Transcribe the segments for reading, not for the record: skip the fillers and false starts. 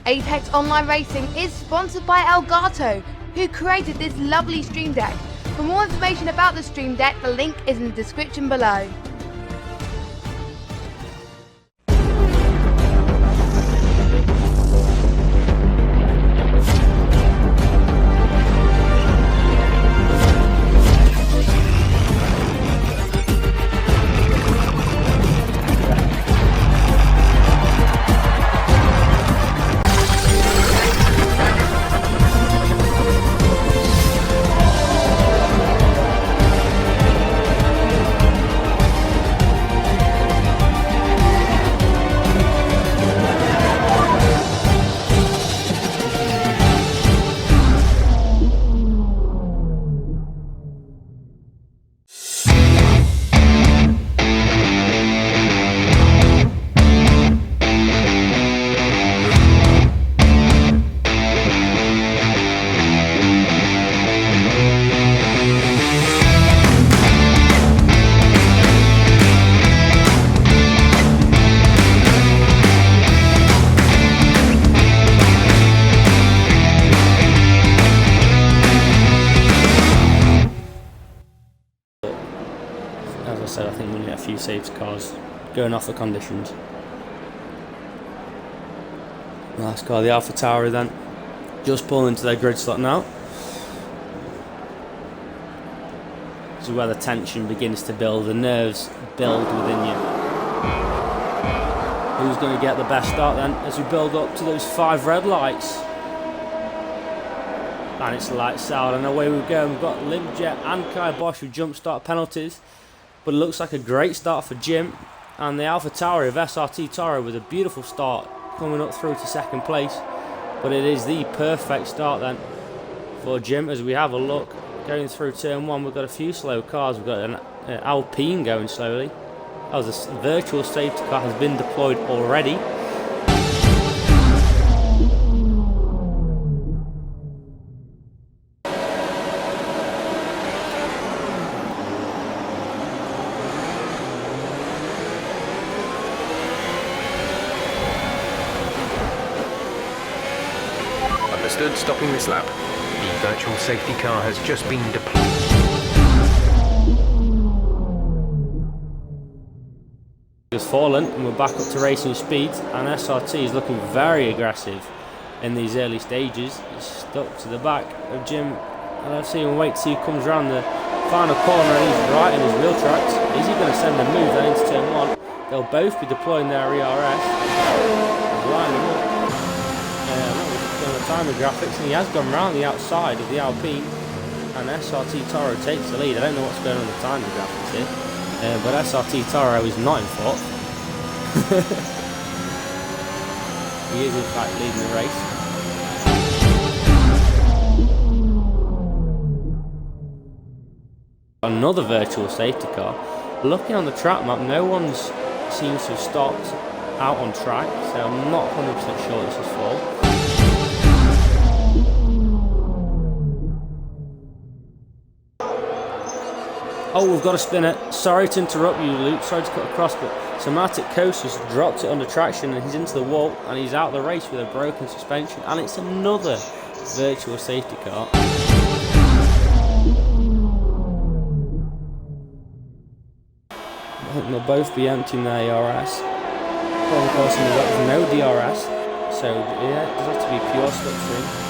Apex Online Racing is sponsored by Elgato, who created this lovely stream deck. For more information about the stream deck, the link is in the description below. As I said, I think we'll get a few safety cars going off the conditions. Last car, the Alpha Tower, then just pulling into their grid slot now. This is where the tension begins to build, the nerves build within you. Who's going to get the best start then as we build up to those 5 red lights? And it's lights out and away we go. We've got Limjet and Kai Bosch with jump start penalties. But it looks like a great start for Jim. And the Alpha Tower of SRT Toro with a beautiful start coming up through to second place. But it is the perfect start then for Jim as we have a look. Going through turn 1, we've got a few slow cars. We've got an Alpine going slowly. Oh, the virtual safety car has been deployed already. Understood, stopping this lap. The virtual safety car has just been deployed. Has fallen and we're back up to racing speed, and SRT is looking very aggressive in these early stages. He's stuck to the back of Jim, and I've seen him wait to see who comes around the final corner, and he's right in his wheel tracks. Is he going to send a move then into turn 1? They'll both be deploying their ERS. Line them up. Timer graphics, and he has gone round the outside of the Alpine, and SRT Toro takes the lead. I don't know what's going on with the timer graphics here, but SRT Toro is not in fourth. He is in fact leading the race. Another virtual safety car. Looking on the track map, no one seems to have stopped out on track, so I'm not 100% sure this is full. Oh, we've got a spinner. Sorry to interrupt you, Luke. Sorry to cut across, but Somatic Coast has dropped it under traction and he's into the wall and he's out of the race with a broken suspension. And it's another virtual safety car. I think they'll both be emptying their ARS. Well, of course, there's no DRS, so yeah, it does have to be pure slipstream.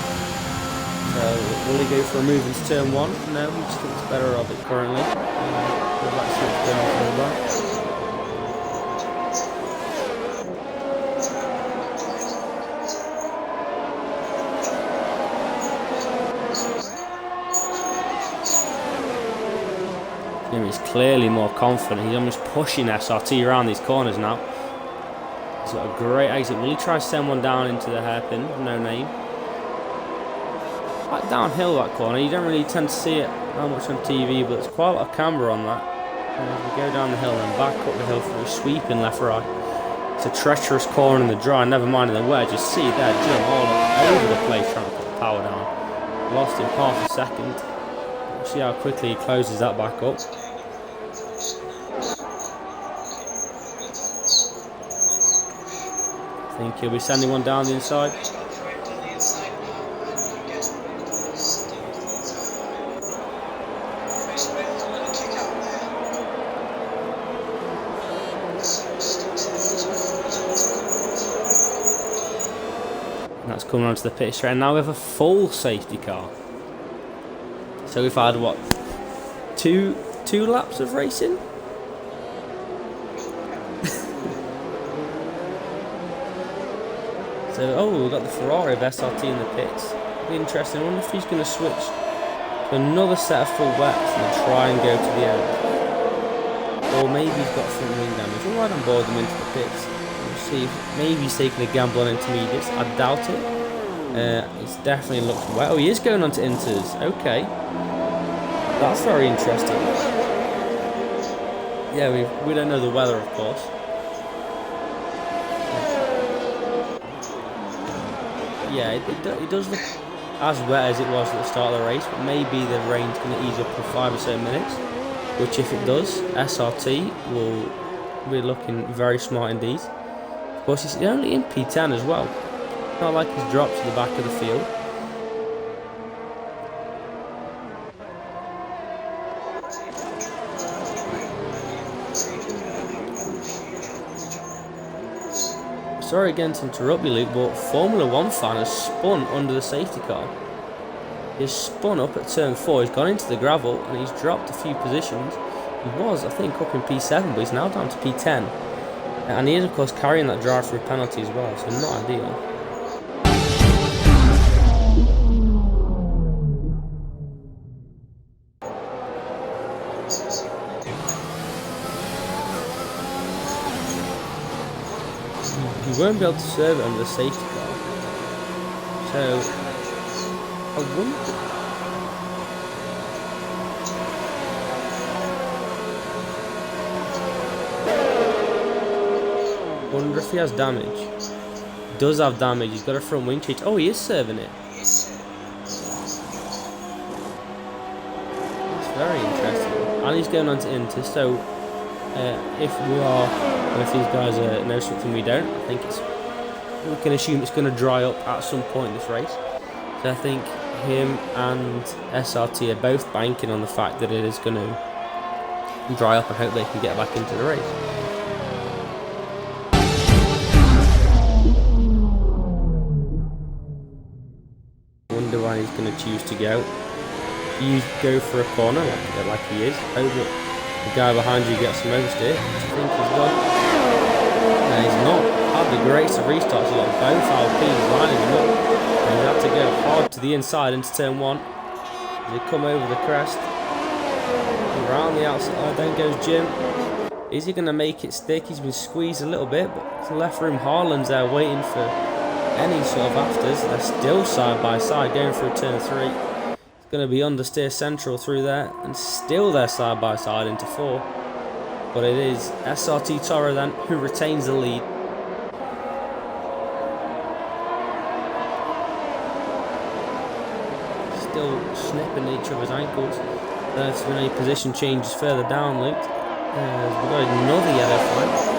So will he go for a move into turn 1? No, he just thinks better of it currently. We'll back to what's going on for Jim is clearly more confident. He's almost pushing SRT around these corners now. He's got a great exit. Will he try to send one down into the hairpin? No name. Quite downhill that corner. You don't really tend to see it that much on TV, but there's quite a lot of camera on that. And as we go down the hill and back up the hill for a sweeping left right. It's a treacherous corner in the dry, never mind in the wedge. You see there, Jim all over the place trying to put the power down. Lost him half a second. We'll see how quickly he closes that back up. I think he'll be sending one down the inside. that's coming onto the pit straight. And now we have a full safety car. So we've had, what, two laps of racing? So, oh, we've got the Ferrari of SRT in the pits. Be interesting. I wonder if he's going to switch to another set of full wets and try and go to the end. Or maybe he's got front wing damage. We'll ride on board them into the pits. We'll see if maybe he's taking a gamble on intermediates. I doubt it. It definitely looks wet. Oh, he is going on to inters. Okay. That's very interesting. Yeah, we don't know the weather, of course. Yeah, it does look as wet as it was at the start of the race, but maybe the rain's going to ease up for 5 or so minutes, which if it does, SRT will be looking very smart indeed. Of course, he's only in P10 as well. Not like he's dropped to the back of the field. Sorry again to interrupt you, Luke, but Formula 1 fan has spun under the safety car. He's spun up at turn 4, he's gone into the gravel, and he's dropped a few positions. He was, I think, up in P7, but he's now down to P10. And he is, of course, carrying that drive-through penalty as well, so not ideal. You won't be able to serve it under the safety car. So, I wonder if he has damage. He does have damage. He's got a front wing change. Oh, he is serving it. That's very interesting. And he's going on to Inter. So, if these guys know something we don't, I think we can assume it's going to dry up at some point in this race. So I think him and SRT are both banking on the fact that it is going to dry up and hope they can get back into the race. Wonder why he's going to choose to go. You go for a corner like he is. Hope that the guy behind you gets some oversteer. I think he's got. No, he's not. Had the greatest of restarts. He's got both Alpines lining him up. And he's had to go hard to the inside into turn 1. They come over the crest. Around the outside, then goes Jim. Is he going to make it stick? He's been squeezed a little bit, but to left room, Harlan's there waiting for any sort of afters. They're still side by side going through turn 3. Going to be understeer central through there, and still they're side by side into 4. But it is SRT Toro then who retains the lead. Still snipping each other's ankles. There's been any position changes further down, Luke. We've got another yellow flag.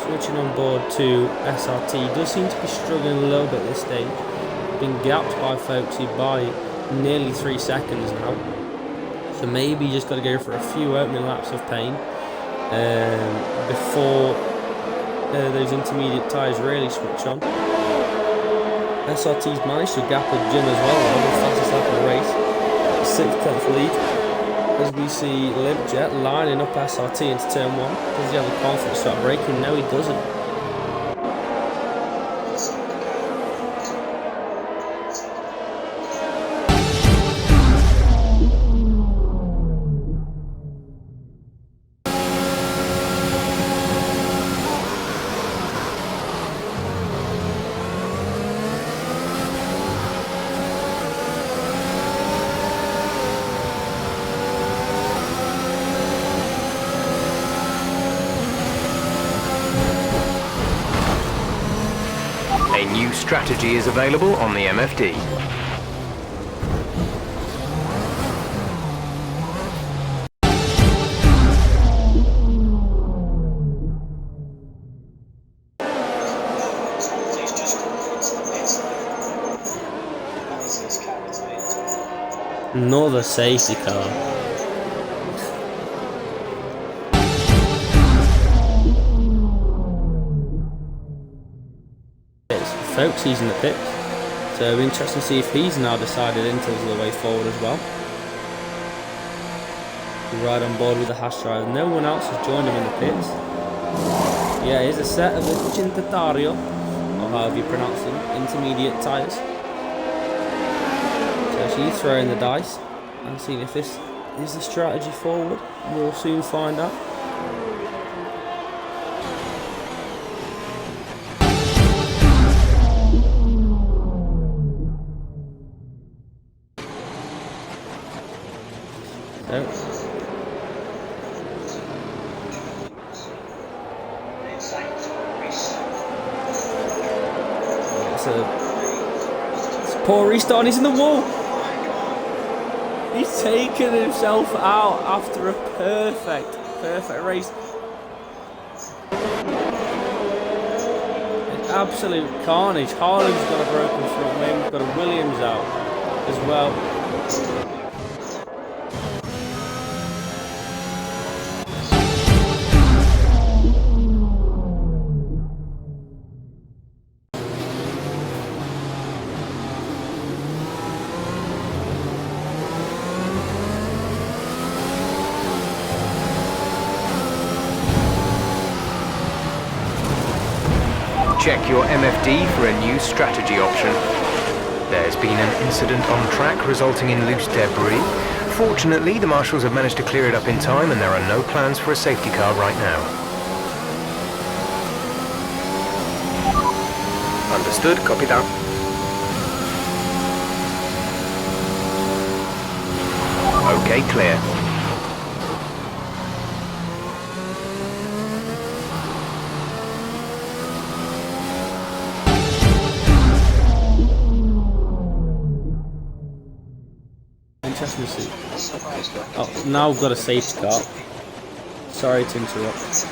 Switching on board to SRT, does seem to be struggling a little bit at this stage. Been gapped by folks by nearly 3 seconds now. So maybe you just got to go for a few opening laps of pain before those intermediate tyres really switch on. SRT's managed to gap a Jim as well, the fastest lap of the race. 6th, 10th lead. As we see Limpjet lining up SRT into turn 1. Does he have the confidence to start braking? No, he doesn't. new strategy is available on the MFD. Another safety car. Folks, he's in the pits, so it'll be interesting to see if he's now decided Intel's the way forward as well. He's right on board with the hash drive. No one else has joined him in the pits. Yeah, here's a set of the Cintatario, or however you pronounce them, intermediate tyres. So she's throwing the dice and seeing if this is the strategy forward. We'll soon find out. It's poor restart, he's in the wall. He's taken himself out after a perfect race. It's absolute carnage. Harlan's got a broken front wing, we've got a Williams out as well. Check your MFD for a new strategy option. There's been an incident on track resulting in loose debris. Fortunately, the marshals have managed to clear it up in time and there are no plans for a safety car right now. Understood, copy that. Okay, clear. Interesting to see. Oh, now we've got a safety car. Sorry to interrupt.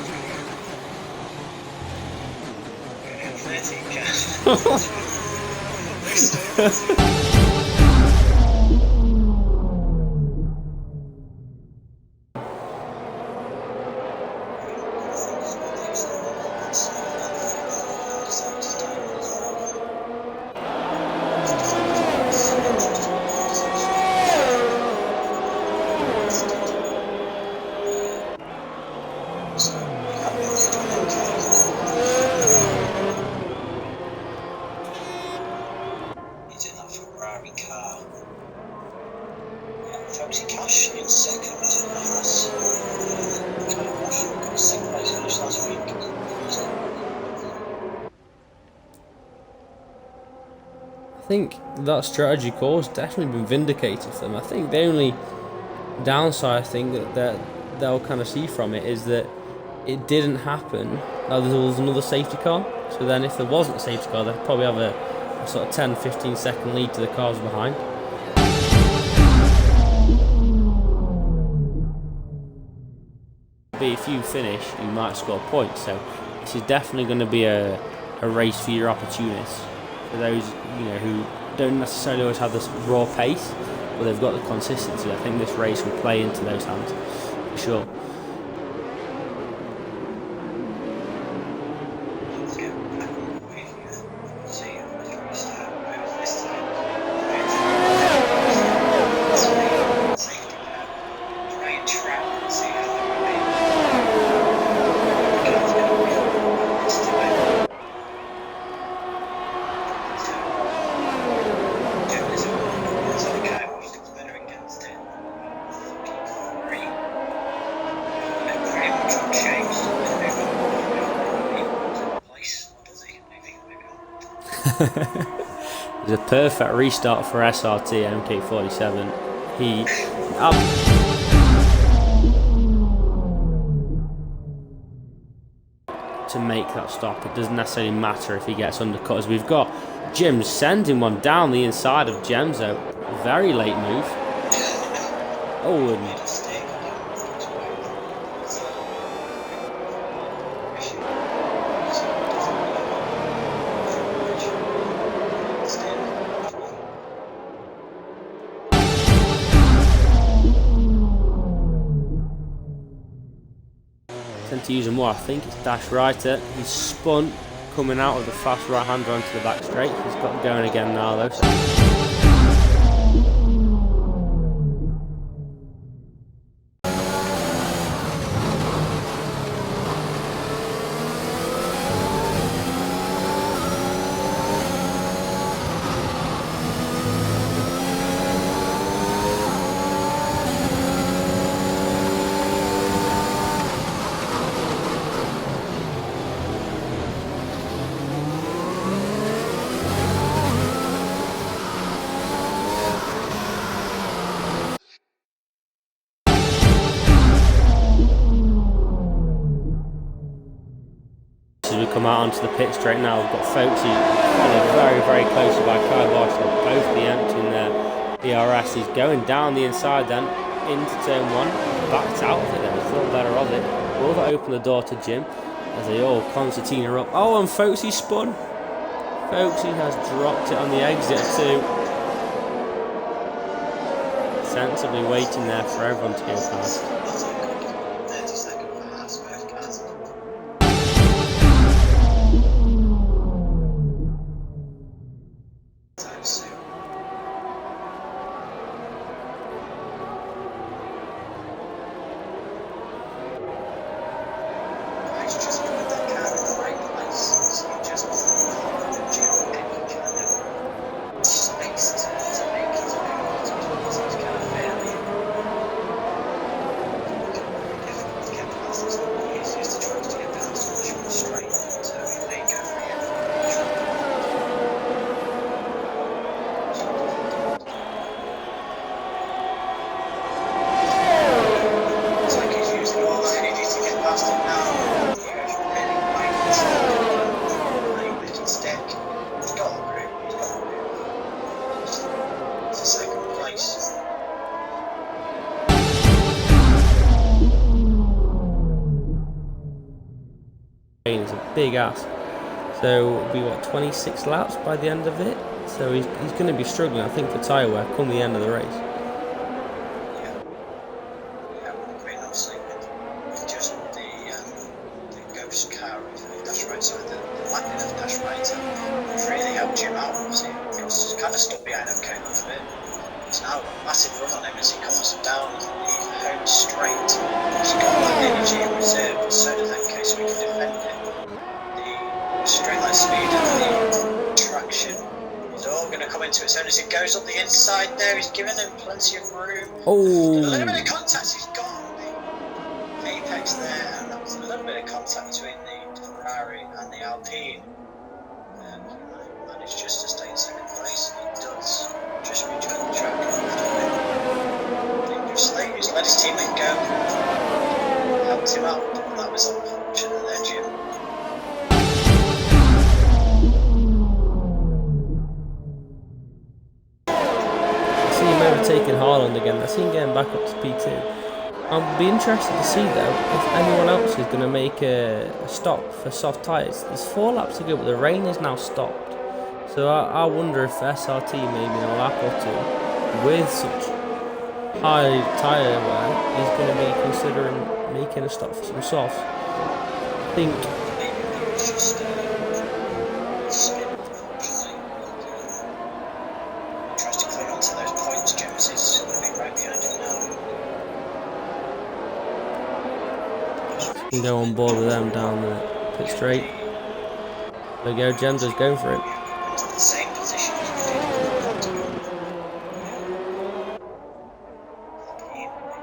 I think that strategy course definitely been vindicated for them. I think the only downside thing that they'll kind of see from it is that it didn't happen. Now there was another safety car, so then if there wasn't a safety car, they'd probably have a sort of 10-15 second lead to the cars behind. If you finish, you might score points, so this is definitely going to be a race for your opportunists. For those who don't necessarily always have this raw pace, but they've got the consistency. I think this race will play into those hands for sure. It's a perfect restart for SRT MK47. He to make that stop. It doesn't necessarily matter if he gets undercut, as we've got Jim sending one down the inside of Gemzo. Very late move. Oh, and tend to use him more. I think it's dash righter. He's spun coming out of the fast right hander onto the back straight. He's got going again now though. As we come out onto the pit straight now, we've got folks who followed very, very closely by Kai Bosch. They'll both be emptying their ERS. He's going down the inside then into turn one, backed out of it then, he's a little better of it. Will that open the door to Jim as they all concertina up? Oh, and Folksy spun. Folksy has dropped it on the exit too. Sensibly waiting there for everyone to go past. It's a big ass, so it'll be what, 26 laps by the end of it, so he's going to be struggling, I think, for tyre wear come the end of the race. Yeah, great, obviously with just the ghost car of dash right side, the landing of dash right, really helped Jim out. Obviously he was kind of stuck behind him, came off it. It's now a massive run on him as he comes down the home straight. He's got that energy in reserve, but so does MK, so we can defend it. The straight line speed and the traction is all going to come into its own as it goes up the inside there. He's given him plenty of room. Oh, A little bit of contact, he's got the apex there, and that was a little bit of contact between the Ferrari and the Alpine. He managed just to stay in second place. He does just rejoin the track dangerously. He's let his teammate go, helped him out, but that was unfortunate there, Jim. I see him overtaking Haaland again. I see him getting back up to P2. I'll be interested to see though if anyone else is going to make a stop for soft tyres. There's 4 laps to go, but the rain is now stopped. So I wonder if SRT maybe in a lap or two with such high tyre wear is going to be considering making a stop for some softs. I think Maybe it's just spin, unfortunately. Tries to cling on to those points. James is going to be right behind him now. can go on board with them down the pit straight. There we go, James is going for it. Into the same position as we did a couple of laps ago.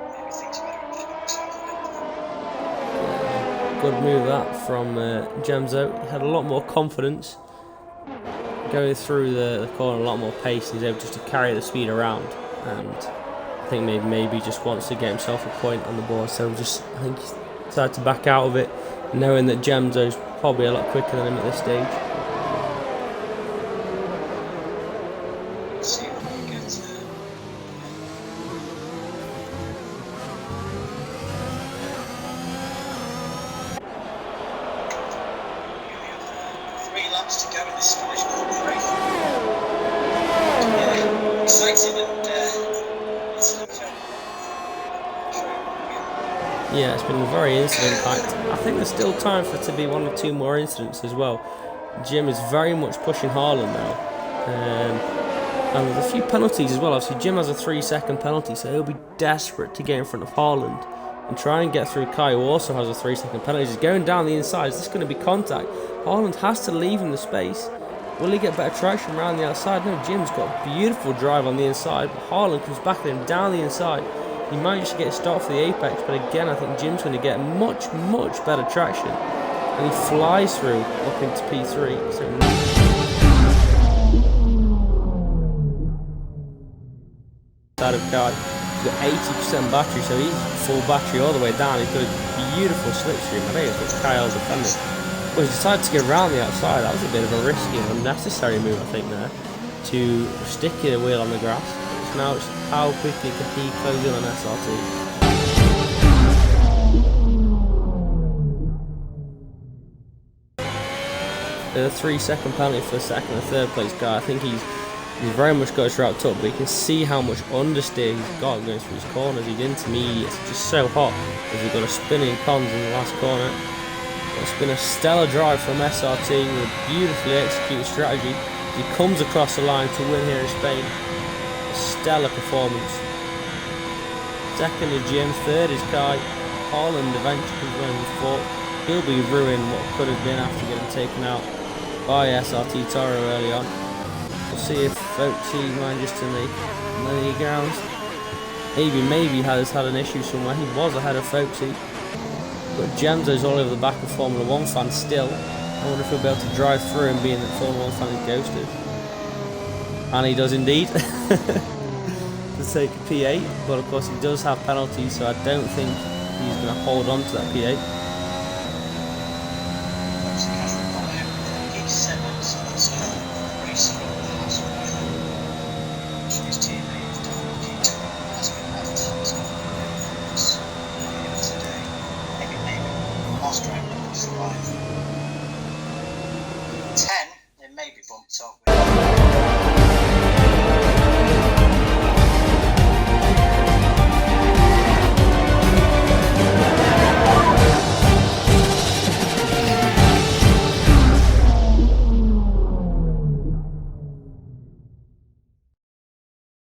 Maybe thinks better and just backs out a bit. Good move that from Gemzo. He had a lot more confidence going through the corner, a lot more pace, and he's able just to carry the speed around. And I think maybe just wants to get himself a point on the board. So I think he decided to back out of it. knowing that Gemzo's probably a lot quicker than him at this stage. See if we can get three laps to go in this Scottish Grand Prix. Yeah, exciting and yeah, it's been very incident packed. I think there's still time for it to be 1 or 2 more incidents as well. Jim is very much pushing Haaland now. And there's a few penalties as well. Obviously, Jim has a 3-second penalty, so he'll be desperate to get in front of Haaland and try and get through Kai, who also has a 3-second penalty. He's going down the inside. Is this going to be contact? Haaland has to leave him the space. Will he get better traction around the outside? No, Jim's got a beautiful drive on the inside, but Haaland comes back at him down the inside. He might just get a start for the apex, but again, I think Jim's going to get much better traction. And he flies through up into P3. So out of Kai. He's got 80% battery, so he's full battery all the way down. He's got a beautiful slipstream. I don't think Kyle defended. Well, he decided to get around the outside. That was a bit of a risky and unnecessary move, I think, there, to stick the wheel on the grass. So now it's how quickly can he close in on SRT. The 3-second penalty for the second and third place guy. I think he's very much got his route up, but you can see how much understeer he's got going through his corners. He's intermediates, just so hot as he's got a spinning cons in the last corner. It's been a stellar drive from SRT with a beautifully executed strategy. He comes across the line to win here in Spain. A stellar performance. Second is Jim, third is Kai. Haaland eventually comes running fourth. He'll be ruined what could have been after getting taken out by SRT Toro early on. We'll see if Folksy manages to make the grounds. Maybe has had an issue somewhere. He was ahead of Folksy. But Gemzo's all over the back of Formula 1 fans still. I wonder if he'll be able to drive through him, being that Formula 1 fan is ghosted. And he does indeed. To take a P8, but of course he does have penalties, so I don't think he's going to hold on to that P8. It may be bumped up.